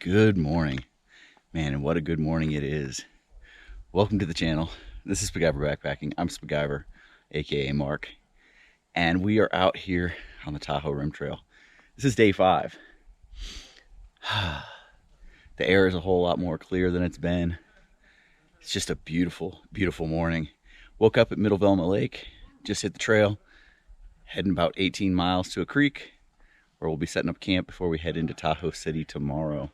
Good morning, man, and what a good morning it is. Welcome to the channel. This is Spiguyver Backpacking. I'm Spiguyver, aka Mark, and we are out here on the Tahoe Rim Trail. This is day 5. The air is a whole lot more clear than it's been. It's just a beautiful, beautiful morning. Woke up at Middle Velma Lake, just hit the trail, heading about 18 miles to a creek where we'll be setting up camp before we head into Tahoe City tomorrow.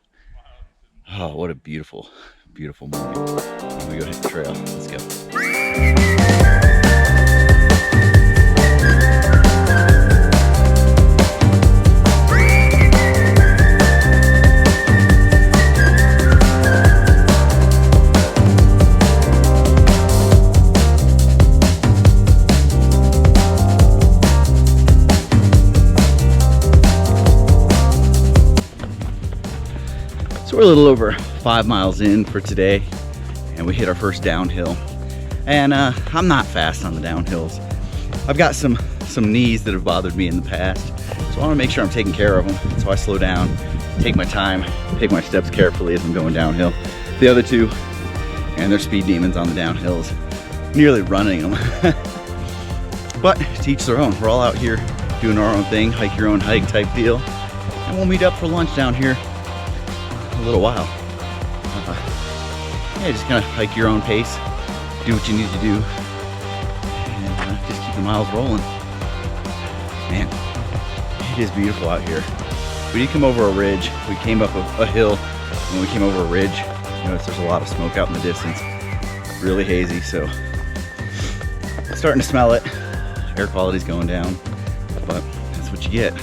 Oh, what a beautiful, beautiful morning. Let me go hit the trail. Let's go. So we're a little over 5 miles in for today, and we hit our first downhill. And I'm not fast on the downhills. I've got some knees that have bothered me in the past, so I want to make sure I'm taking care of them. So I slow down, take my time, take my steps carefully as I'm going downhill. The other two, and they're speed demons on the downhills, nearly running them. But to each their own. We're all out here doing our own thing, hike your own hike type deal, and we'll meet up for lunch down here a little while. Yeah, just kind of hike your own pace, do what you need to do, and just keep the miles rolling. Man, it is beautiful out here. We did come over a ridge. We came up a hill. When we came over a ridge, you notice there's a lot of smoke out in the distance. Really hazy, so I'm starting to smell it. Air quality's going down, but that's what you get.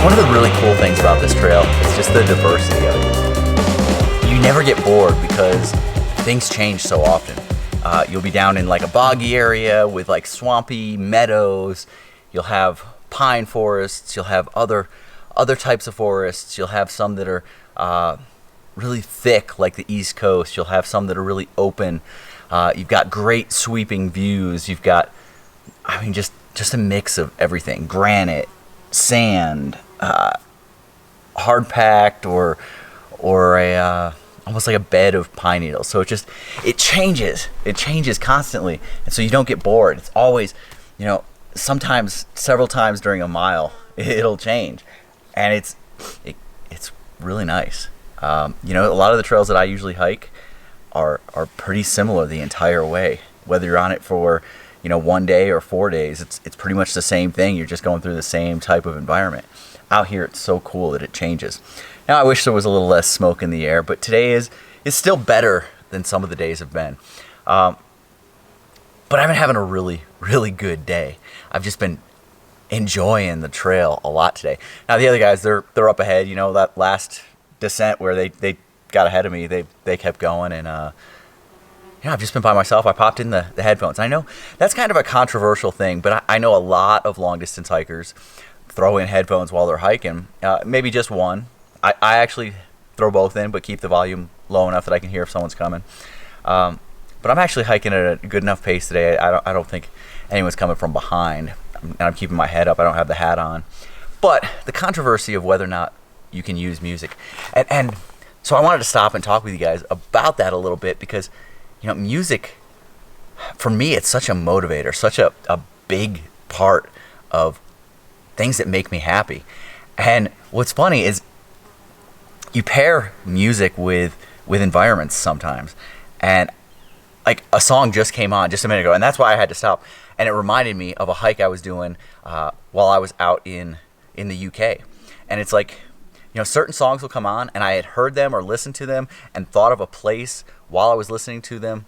One of the really cool things about this trail is just the diversity of it. You never get bored because things change so often. You'll be down in like a boggy area with like swampy meadows. You'll have pine forests. You'll have other types of forests. You'll have some that are really thick like the East Coast. You'll have some that are really open. You've got great sweeping views. You've got, I mean, just a mix of everything. Granite, sand, hard packed, or a almost like a bed of pine needles. So it changes constantly, and so you don't get bored. It's always, sometimes several times during a mile it'll change, and it's really nice. A lot of the trails that I usually hike are pretty similar the entire way, whether you're on it for 1 day or 4 days. It's pretty much the same thing. You're just going through the same type of environment. Out here, it's so cool that it changes. Now, I wish there was a little less smoke in the air, but today is still better than some of the days have been. But I've been having a really, really good day. I've just been enjoying the trail a lot today. Now, the other guys, they're up ahead. That last descent where they got ahead of me, they kept going, and I've just been by myself. I popped in the headphones. I know that's kind of a controversial thing, but I know a lot of long-distance hikers throw in headphones while they're hiking. Maybe just one. I actually throw both in, but keep the volume low enough that I can hear if someone's coming. But I'm actually hiking at a good enough pace today. I don't think anyone's coming from behind. And I'm keeping my head up. I don't have the hat on. But the controversy of whether or not you can use music. And so I wanted to stop and talk with you guys about that a little bit because, you know, music, for me, it's such a motivator, such a big part of things that make me happy. And what's funny is you pair music with environments sometimes. And like a song just came on just a minute ago, and that's why I had to stop. And it reminded me of a hike I was doing while I was out in the UK. And it's like, you know, certain songs will come on, and I had heard them or listened to them and thought of a place while I was listening to them,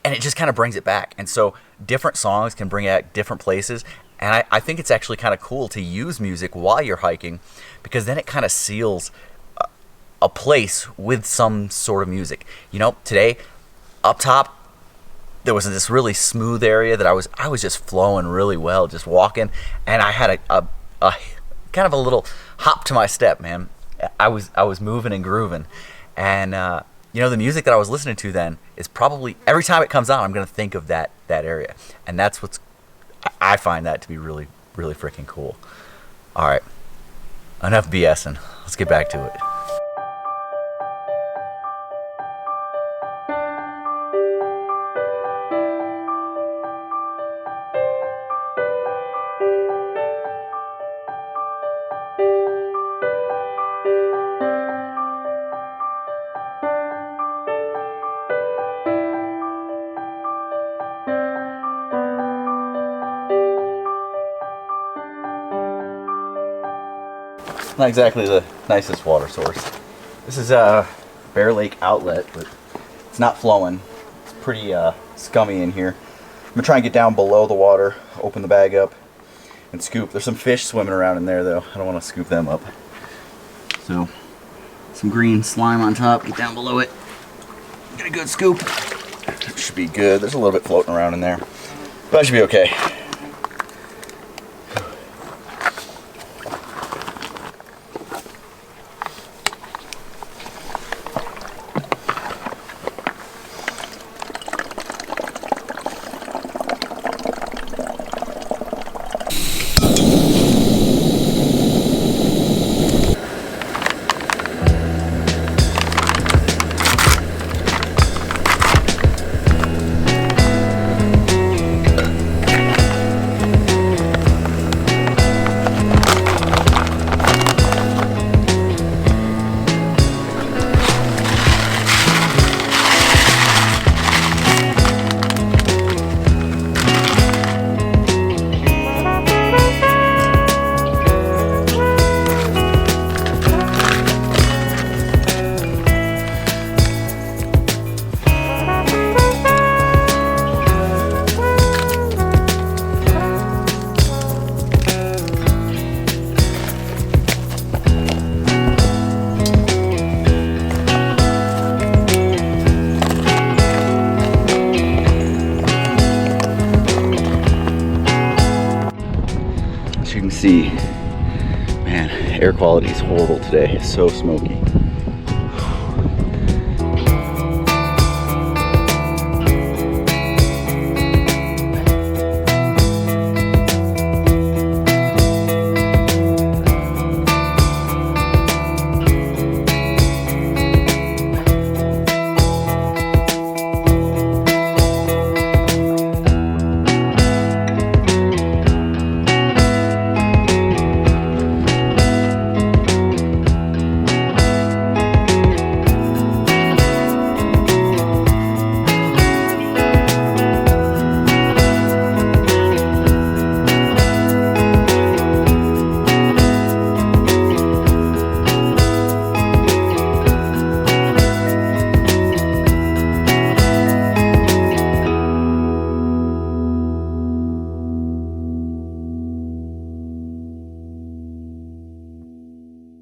and it just kind of brings it back. And so different songs can bring back different places, and I think it's actually kind of cool to use music while you're hiking, because then it kind of seals a place with some sort of music. You know, today, up top, there was this really smooth area that I was just flowing really well, just walking, and I had a kind of a little hop to my step, man. I was moving and grooving, and you know, the music that I was listening to then is probably, every time it comes on, I'm gonna think of that area, and that's what's, I find that to be really, really freaking cool. All right, enough BSing. Let's get back to it. Not exactly the nicest water source. This is a Bear Lake outlet, but it's not flowing. It's pretty scummy in here. I'm gonna try and get down below the water, open the bag up, and scoop. There's some fish swimming around in there though. I don't want to scoop them up. So, some green slime on top, get down below it. Get a good scoop. That should be good. There's a little bit floating around in there, but that should be okay. See, man, air quality is horrible today. It's so smoky.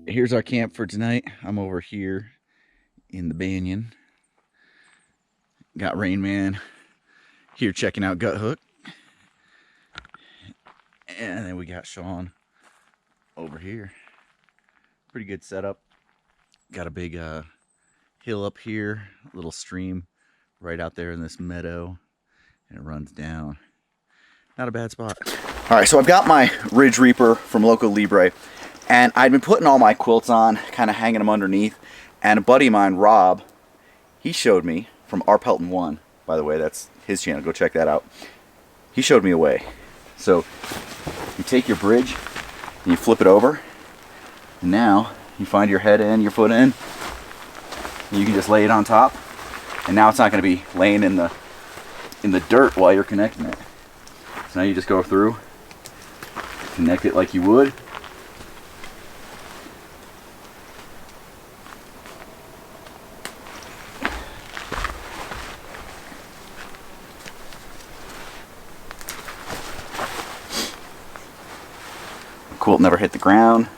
Here's our camp for tonight. I'm over here in the banyan. Got Rain Man here checking out Gut Hook. And then we got Sean over here. Pretty good setup. Got a big hill up here, a little stream right out there in this meadow, and it runs down. Not a bad spot. All right, so I've got my Ridge Reaper from Loco Libre, and I'd been putting all my quilts on, kind of hanging them underneath, and a buddy of mine, Rob, he showed me, from R. Pelton 1, by the way, that's his channel, go check that out. He showed me a way. So you take your bridge and you flip it over, and now you find your head in, your foot in, and you can just lay it on top, and now it's not going to be laying in the dirt while you're connecting it. So now you just go through, connect it like you would. Quilt never hit the ground.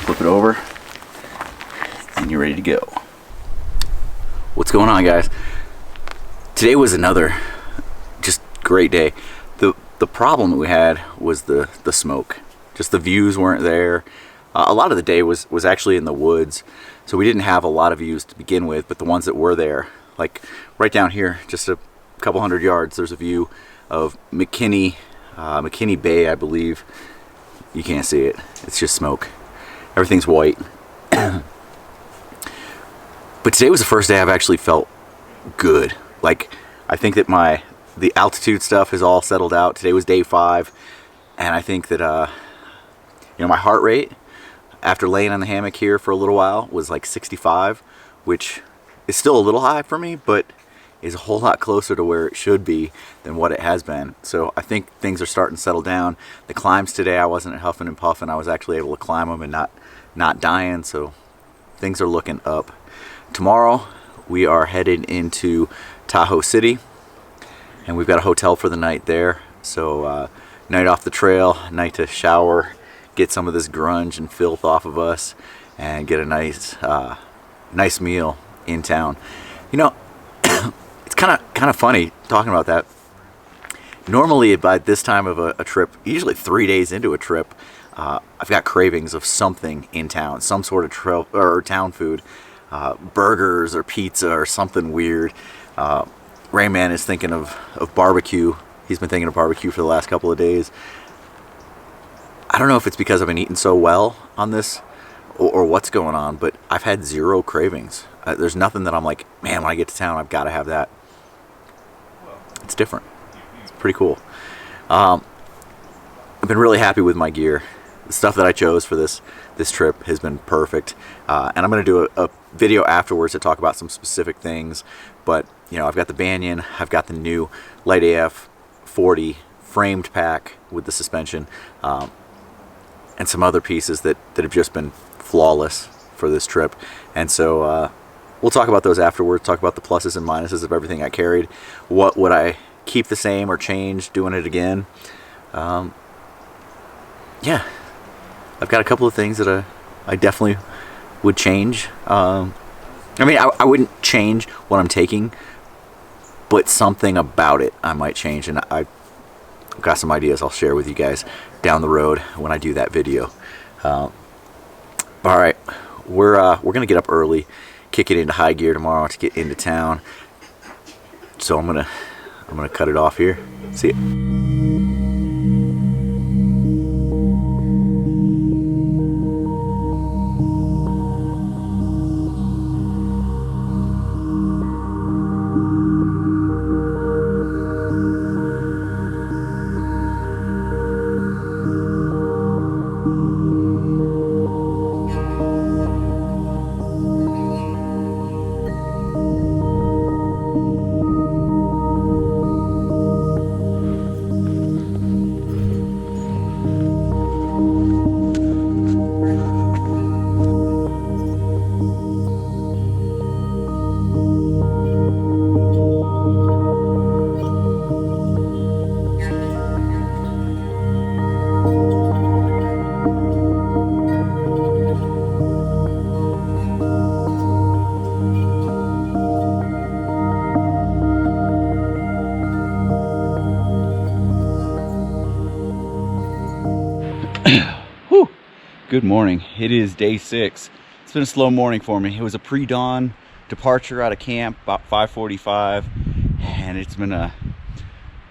Flip it over, and you're ready to go. What's going on, guys? Today was another just great day. The problem that we had was the smoke. Just the views weren't there. A lot of the day was actually in the woods, so we didn't have a lot of views to begin with, but the ones that were there, like right down here, just a couple hundred yards, there's a view of McKinney Bay, I believe. You can't see it. It's just smoke. Everything's white. But today was the first day I've actually felt good. Like, I think that the altitude stuff has all settled out. Today was day 5, and I think that my heart rate after laying on the hammock here for a little while was like 65, which is still a little high for me, but is a whole lot closer to where it should be than what it has been. So I think things are starting to settle down. The climbs today, I wasn't huffing and puffing. I was actually able to climb them and not dying, so things are looking up. Tomorrow we are headed into Tahoe City, and we've got a hotel for the night there. So night off the trail, night to shower, get some of this grunge and filth off of us, and get a nice meal in town. You know, it's kind of funny talking about that. Normally by this time of a trip, usually 3 days into a trip, I've got cravings of something in town, some sort of trail or town food, burgers or pizza or something weird. Rayman is thinking of barbecue. He's been thinking of barbecue for the last couple of days. I don't know if it's because I've been eating so well on this or what's going on, but I've had zero cravings. There's nothing that I'm like, man, when I get to town, I've got to have that. It's different. It's pretty cool. I've been really happy with my gear. The stuff that I chose for this trip has been perfect. And I'm going to do a video afterwards to talk about some specific things. But, you know, I've got the Banyan. I've got the new Light AF 40 framed pack with the suspension. And some other pieces that have just been flawless for this trip. And so we'll talk about those afterwards, talk about the pluses and minuses of everything I carried. What would I keep the same or change doing it again? Yeah, I've got a couple of things that I definitely would change. I mean, I wouldn't change what I'm taking, but something about it I might change, and I've got some ideas I'll share with you guys down the road when I do that video. All right, we're gonna get up early, kick it into high gear tomorrow to get into town. So I'm gonna cut it off here. See ya. Good morning. It is day 6. It's been a slow morning for me. It was a pre-dawn departure out of camp about 5:45, and it's been a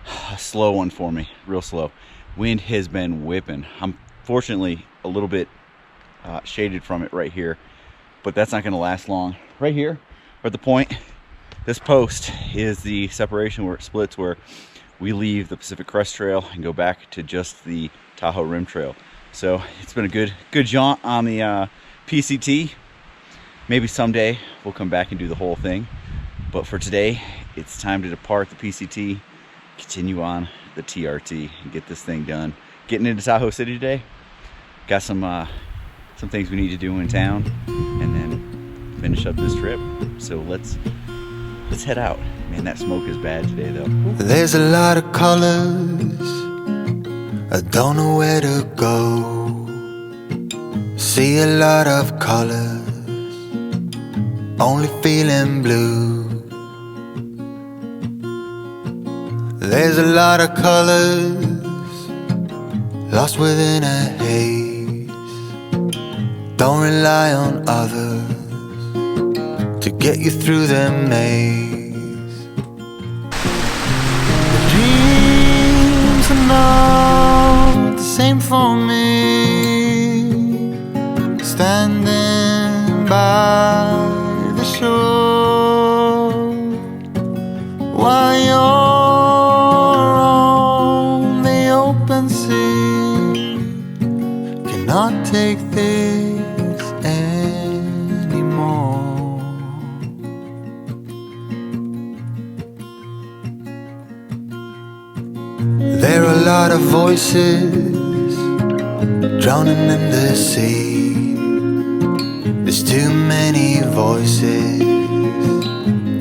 a slow one for me, real slow. Wind has been whipping. I'm fortunately a little bit shaded from it right here, but that's not going to last long. Right here, we're at the point. This post is the separation where it splits, where we leave the Pacific Crest Trail and go back to just the Tahoe Rim Trail. So it's been a good jaunt on the PCT. Maybe someday we'll come back and do the whole thing, but for today it's time to depart the PCT, continue on the TRT, and get this thing done. Getting into Tahoe City today. Got some things we need to do in town, and then finish up this trip. So let's head out. Man, that smoke is bad today though. There's a lot of colors, I don't know where to go. See a lot of colors, only feeling blue. There's a lot of colors, lost within a haze. Don't rely on others to get you through the maze. The dreams are not the same for me. Standing by the shore while you're on the open sea, cannot take this anymore. There are a lot of voices drowning in the sea. There's too many voices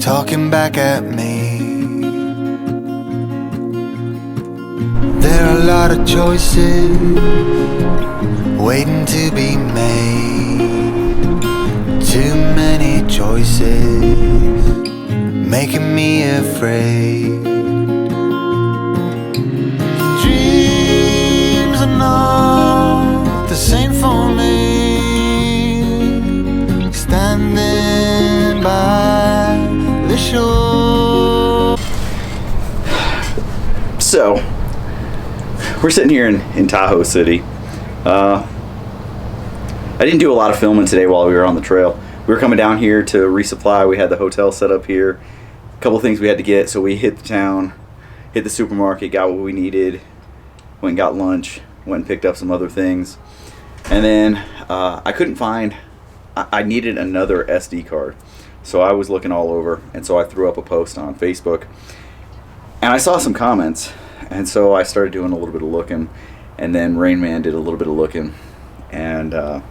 talking back at me. There are a lot of choices waiting to be made. Too many choices making me afraid. Dreams are not the same for me. Standing by the shore. So we're sitting here in Tahoe City. I didn't do a lot of filming today while we were on the trail. We were coming down here to resupply. We had the hotel set up here. A couple things we had to get, so we hit the town, hit the supermarket, got what we needed, went and got lunch, went and picked up some other things. And then I couldn't find, I needed another SD card. So I was looking all over, and so I threw up a post on Facebook. And I saw some comments, and so I started doing a little bit of looking, and then Rain Man did a little bit of looking, and the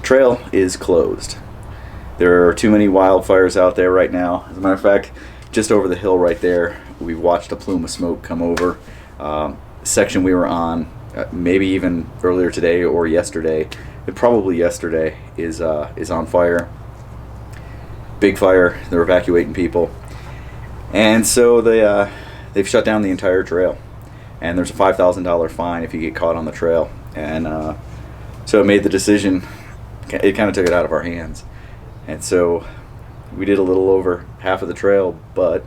trail is closed. There are too many wildfires out there right now. As a matter of fact, just over the hill right there, we watched a plume of smoke come over. Section we were on, maybe even earlier today or yesterday, probably yesterday, is on fire. Big fire. They're evacuating people, and so they've shut down the entire trail. And there's a $5,000 fine if you get caught on the trail. And so it made the decision. It kind of took it out of our hands, and so we did a little over half of the trail, but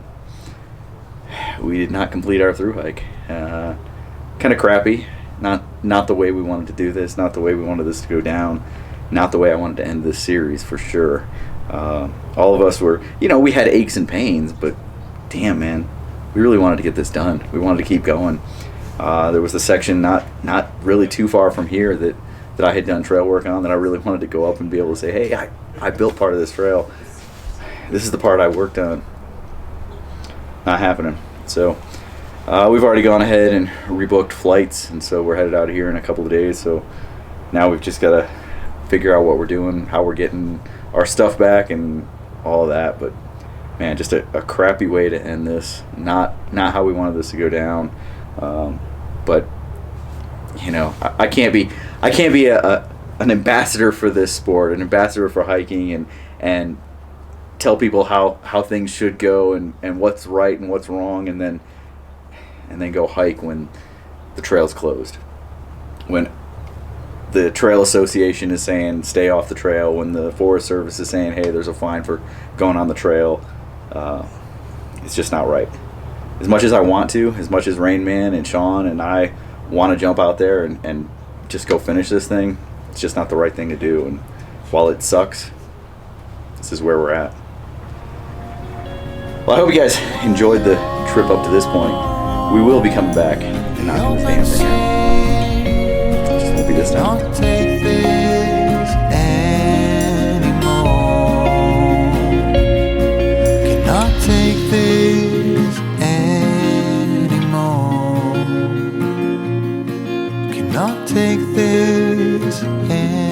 we did not complete our through hike. Kind of crappy. Not the way we wanted to do this. Not the way we wanted this to go down. Not the way I wanted to end this series for sure. All of us were, we had aches and pains, but damn, man, we really wanted to get this done. We wanted to keep going. There was a section not really too far from here that I had done trail work on that I really wanted to go up and be able to say, hey, I built part of this trail. This is the part I worked on. Not happening. So we've already gone ahead and rebooked flights, and so we're headed out of here in a couple of days. So now we've just got to figure out what we're doing, how we're getting our stuff back, and all of that. But man, just a crappy way to end this. Not how we wanted this to go down. But I can't be an ambassador for this sport, an ambassador for hiking, and tell people how things should go and what's right and what's wrong, and then go hike when the trail's closed, when the Trail Association is saying stay off the trail, when the Forest Service is saying, hey, there's a fine for going on the trail. It's just not right. as much as I want to, as much as Rain Man and Sean and I want to jump out there and just go finish this thing, it's just not the right thing to do. And while it sucks, this is where we're at. Well, I hope you guys enjoyed the trip up to this point. We will be coming back and knocking this damn thing out. Just won't be this time. Don't take this anymore. Cannot take this anymore. Cannot take this anymore.